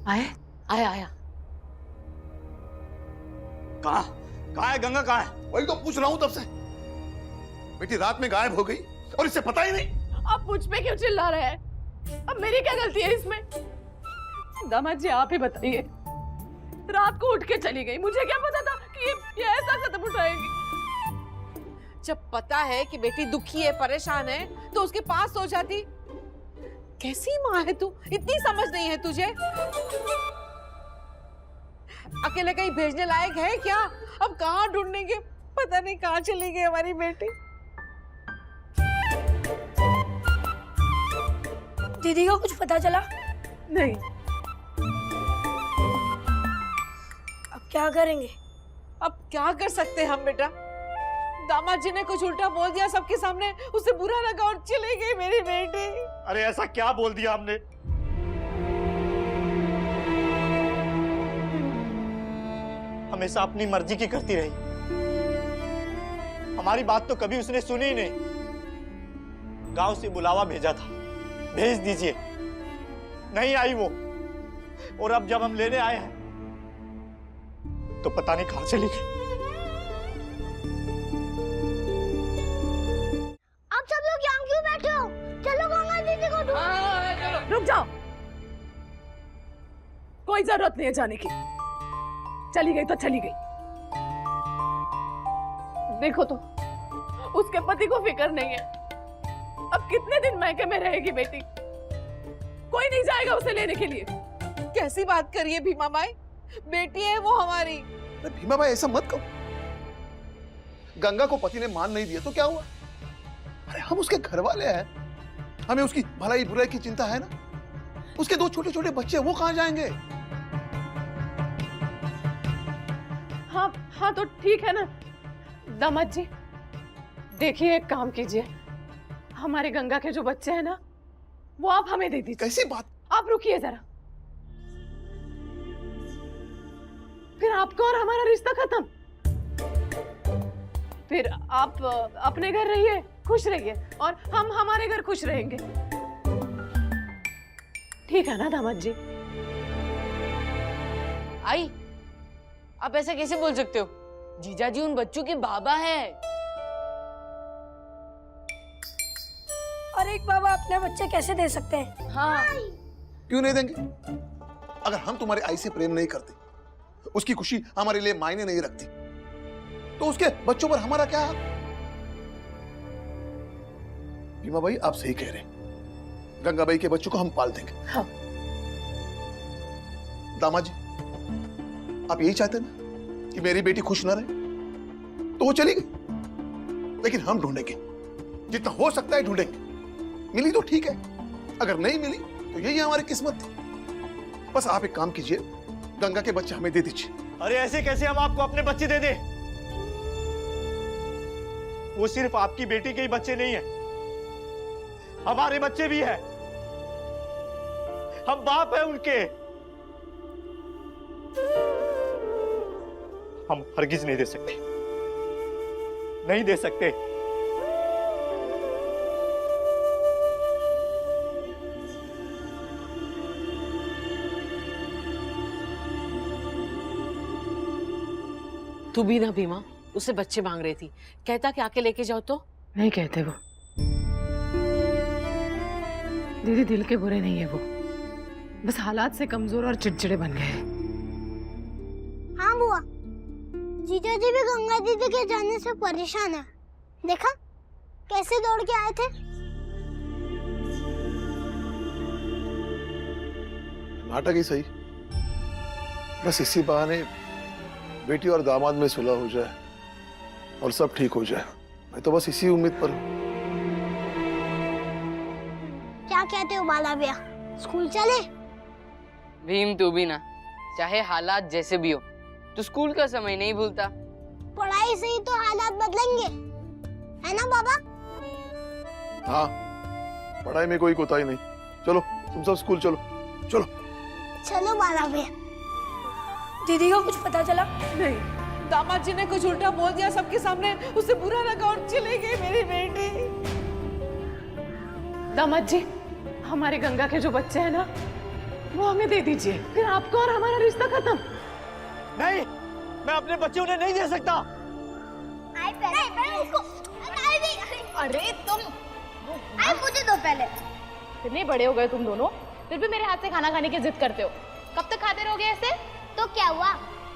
आए आया आया। कहाँ है गंगा, कहाँ है? वही तो पूछ रहा हूँ तब से। बेटी रात में गायब हो गई और इसे पता ही नहीं। आप मुझ पे क्यों चिल्ला रहे हैं? अब मेरी क्या गलती है इसमें? दामाद जी आप ही बताइए। रात को उठ के चली गई, मुझे क्या पता था कि ये ऐसा कदम उठाएगी। जब पता है कि बेटी दुखी है, परेशान है, तो उसके पास सो जाती। कैसी माँ है तू? इतनी समझ नहीं है तुझे? अकेले कहीं भेजने लायक है क्या? अब कहाँ ढूंढेंगे? पता नहीं कहाँ चली गई हमारी बेटी। दीदी को कुछ पता चला? नहीं। अब क्या करेंगे? अब क्या कर सकते हम बेटा? दामाद जी ने कुछ उल्टा बोल दिया सबके सामने, उसे बुरा लगा और चली गई मेरी बेटी। अरे ऐसा क्या बोल दिया हमने? हमेशा अपनी मर्जी की करती रही, हमारी बात तो कभी उसने सुनी ही नहीं। गांव से बुलावा भेजा था, भेज दीजिए, नहीं आई वो। और अब जब हम लेने आए हैं तो पता नहीं कहां चली गई। आप सब लोग यहाँ क्यों बैठे हो? चलो गंगा दीदी को ढूंढो। रुक जाओ, कोई जरूरत नहीं है जाने की। चली गई तो चली गई। देखो तो उसके पति को फिक्र नहीं है। अब कितने दिन मैके में रहेगी बेटी? कोई नहीं जाएगा उसे लेने के लिए। कैसी बात करिए भीमा भाई, बेटी है वो हमारी। अरे भीमा भाई ऐसा मत कहो। गंगा को पति ने मान नहीं दिया तो क्या हुआ? अरे हम उसके घर वाले हैं, हमें उसकी भलाई बुराई की चिंता है ना। उसके दो छोटे छोटे बच्चे, वो कहां जाएंगे? हाँ हाँ तो ठीक है ना। दामाद जी देखिए, एक काम कीजिए, हमारे गंगा के जो बच्चे हैं ना, वो आप हमें दे दीजिए। कैसी बात? आप रुकिए जरा, फिर आपका और हमारा रिश्ता खत्म। फिर आप अपने घर रहिए, खुश रहिए, और हम हमारे घर खुश रहेंगे। ठीक है ना दामाद जी? आई, आप ऐसा कैसे बोल सकते हो? जीजा जी उन बच्चों के बाबा हैं। और एक बाबा अपने बच्चे कैसे दे सकते हैं? हाँ। क्यों नहीं देंगे? अगर हम तुम्हारे आई से प्रेम नहीं करते, उसकी खुशी हमारे लिए मायने नहीं रखती, तो उसके बच्चों पर हमारा क्या हक? भीमा भाई आप सही कह रहे हैं, गंगाबाई के बच्चों को हम पाल देंगे। हाँ। दामाद जी आप यही चाहते ना कि मेरी बेटी खुश ना रहे? तो वो चली गई, लेकिन हम ढूंढेंगे, जितना हो सकता है ढूंढेंगे। मिली तो ठीक है, अगर नहीं मिली तो यही हमारी किस्मत थी। बस आप एक काम कीजिए, गंगा के बच्चे हमें दे दीजिए। अरे ऐसे कैसे हम आपको अपने बच्चे दे दें? वो सिर्फ आपकी बेटी के ही बच्चे नहीं है, हमारे बच्चे भी हैं। हम बाप हैं उनके। हम हरगिज नहीं दे सकते, नहीं दे सकते। तू भी ना भीमा, उससे बच्चे मांग रही थी, कहता कि आके लेके जाओ तो। नहीं कहते वो। दीदी दिल के बुरे नहीं है वो, बस हालात से कमजोर और चिड़चिड़े बन गए। हाँ बुआ, जीजा जी भी गंगा दीदी के जाने से परेशान है। देखा कैसे दौड़ के आए थे। नाटक ही सही, बस इसी बहाने बेटी और दामाद में सुलह हो जाए और सब ठीक हो जाए। मैं तो बस इसी उम्मीद पर हूं। क्या कहते हो बाला भैया, स्कूल चले? भीम तू भी ना, चाहे हालात जैसे भी हो, तो स्कूल का समय नहीं भूलता। पढ़ाई से ही तो हालात बदलेंगे, है ना बाबा? हाँ, पढ़ाई में कोई कोताही नहीं। चलो तुम सब स्कूल चलो। चलो चलो बाला भैया। दीदी को कुछ पता चला? नहीं, दामाद जी ने कुछ उल्टा बोल दिया सबके सामने, उसे बुरा लगा और चली गई मेरी बेटी। दामाद जी, हमारे गंगा के जो बच्चे हैं ना, वो हमें दे दीजिए, फिर आपका और हमारा रिश्ता खत्म। नहीं, मैं अपने बच्चे उन्हें नहीं दे सकता। अरे तुम मुझे दो पहले। इतने बड़े हो गए तुम दोनों, फिर भी मेरे हाथ से खाना खाने की जिद करते हो। कब तक खाते रहोगे ऐसे? तो क्या हुआ,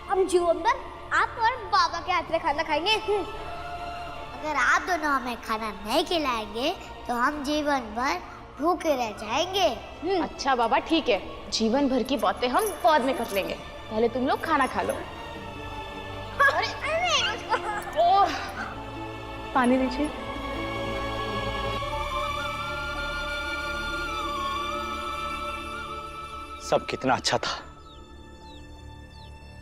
हम जीवन भर आप और बाबा के हाथ से खाना खाएंगे। अगर आप दोनों हमें खाना नहीं खिलाएंगे तो हम जीवन भर भूखे रह जाएंगे। अच्छा बाबा ठीक है, जीवन भर की बातें हम बाद में कर लेंगे, पहले तुम लोग खाना खा लो। ओह, पानी दीजिए। सब कितना अच्छा था,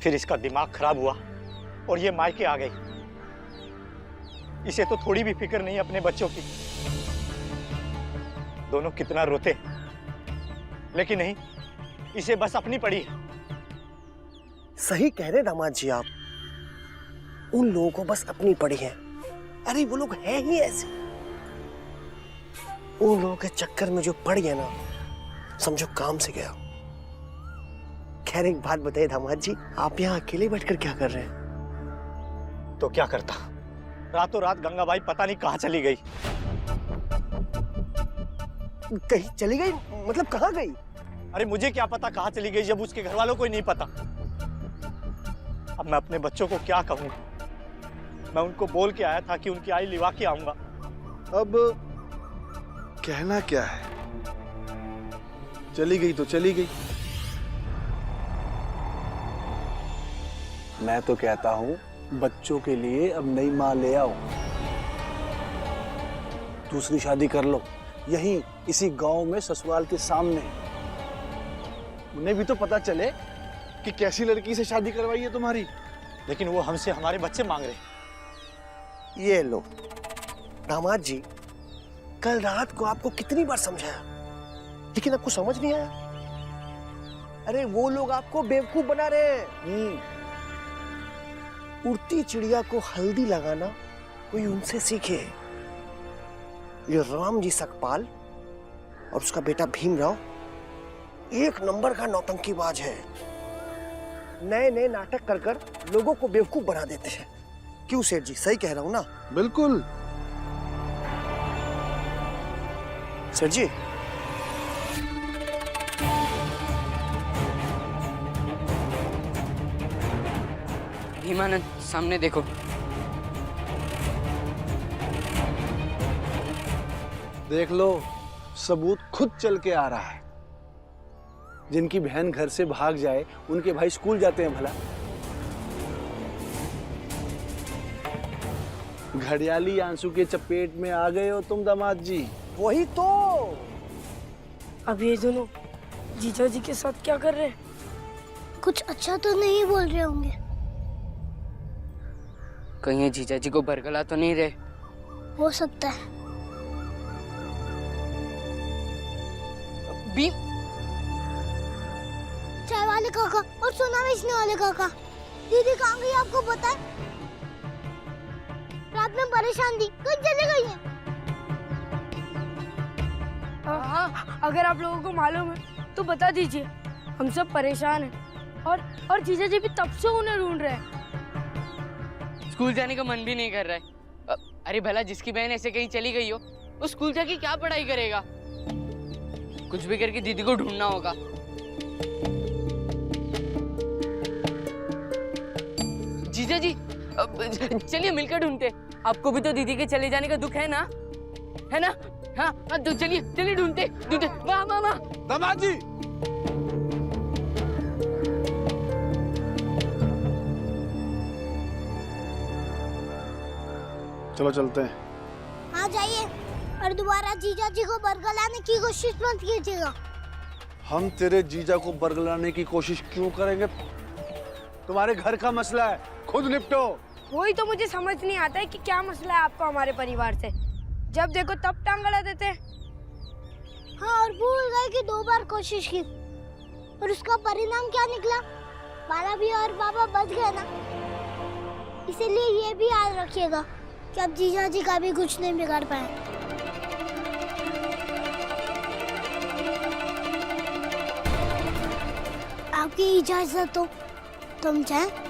फिर इसका दिमाग खराब हुआ और ये मायके आ गई। इसे तो थोड़ी भी फिक्र नहीं अपने बच्चों की। दोनों कितना रोते, लेकिन नहीं, इसे बस अपनी पड़ी है। सही कह रहे दामाद जी आप, उन लोगों को बस अपनी पड़ी है। अरे वो लोग हैं ही ऐसे, उन लोगों के चक्कर में जो पड़ गया ना, समझो काम से गया। खैर एक बात बताइए दामाद जी, आप यहाँ अकेले बैठकर क्या कर रहे हैं? तो क्या करता, रातों रात गंगाबाई पता नहीं कहाँ चली गई। कहीं चली गई? मतलब कहाँ गई? अरे मुझे क्या पता कहाँ चली गई, जब उसके घर वालों को ही नहीं पता। अब मैं अपने बच्चों को क्या कहूँ? मैं उनको बोल के आया था कि उनकी आई लिवा के आऊंगा। अब कहना क्या है, चली गई तो चली गई। मैं तो कहता हूं बच्चों के लिए अब नई माँ ले आओ, दूसरी शादी कर लो, यहीं इसी गांव में ससुराल के सामने। उन्हें भी तो पता चले कि कैसी लड़की से शादी करवाई है तुम्हारी। लेकिन वो हमसे हमारे बच्चे मांग रहे। ये लो दामाद जी, कल रात को आपको कितनी बार समझाया, लेकिन आपको समझ नहीं आया। अरे वो लोग आपको बेवकूफ बना रहे हैं। उड़ती चिड़िया को हल्दी लगाना कोई उनसे सीखे। ये राम जी सकपाल और उसका बेटा भीमराव एक नंबर का नौटंकीबाज है। नए नए नाटक कर कर लोगों को बेवकूफ बना देते हैं। क्यों सेठ जी, सही कह रहा हूं ना? बिल्कुल। सेठ जी, भीमानंद सामने देखो। देख लो, सबूत खुद चल के आ रहा है। जिनकी बहन घर से भाग जाए उनके भाई स्कूल जाते हैं भला। घड़ियाली आंसू के चपेट में आ गए हो तुम दामाद जी। वही तो। अब ये दोनों जीजा जी के साथ क्या कर रहे हैं? कुछ अच्छा तो नहीं बोल रहे होंगे। कहीं ये जीजा जी को बरगला तो नहीं रहे? हो सकता है। भीम, चाय वाले काका और सोना बेचने वाले काका, दीदी कहाँ गई आपको पता है? रात में परेशान थी, कहीं चले गई है। हाँ, अगर आप लोगों को मालूम है तो बता दीजिए, हम सब परेशान हैं और जीजा जी भी तब से उन्हें ढूंढ रहे हैं। स्कूल जाने का मन भी नहीं कर रहा है। अरे भला जिसकी बहन ऐसे कहीं चली गई हो, वो स्कूल जाके क्या पढ़ाई करेगा? कुछ भी करके दीदी को ढूंढना होगा। जीजा जी, चलिए मिलकर ढूंढते। आपको भी तो दीदी के चले जाने का दुख है ना? है ना? हाँ, तो चलिए चलिए ढूंढते ढूंढते। वाह वाह वाह। दामाद जी, चलो चलते हैं। हाँ जाइए, और दोबारा जीजा जी को बरगलाने की कोशिश मत कीजिएगा। हम तेरे जीजा को बरगलाने की कोशिश क्यों करेंगे? तुम्हारे घर का मसला है, खुद निपटो। वही तो मुझे समझ नहीं आता है कि क्या मसला है आपको हमारे परिवार से। जब देखो तब टांग अड़ा देते हैं। हाँ, और भूल गए कि 2 बार कोशिश की, और उसका परिणाम क्या निकला? माला भी और बाबा बच गए ना। इसीलिए ये भी याद रखिएगा कि अब जीजा जी का भी कुछ नहीं बिगाड़ पाए। आपकी इजाजत हो तो हम जाएं?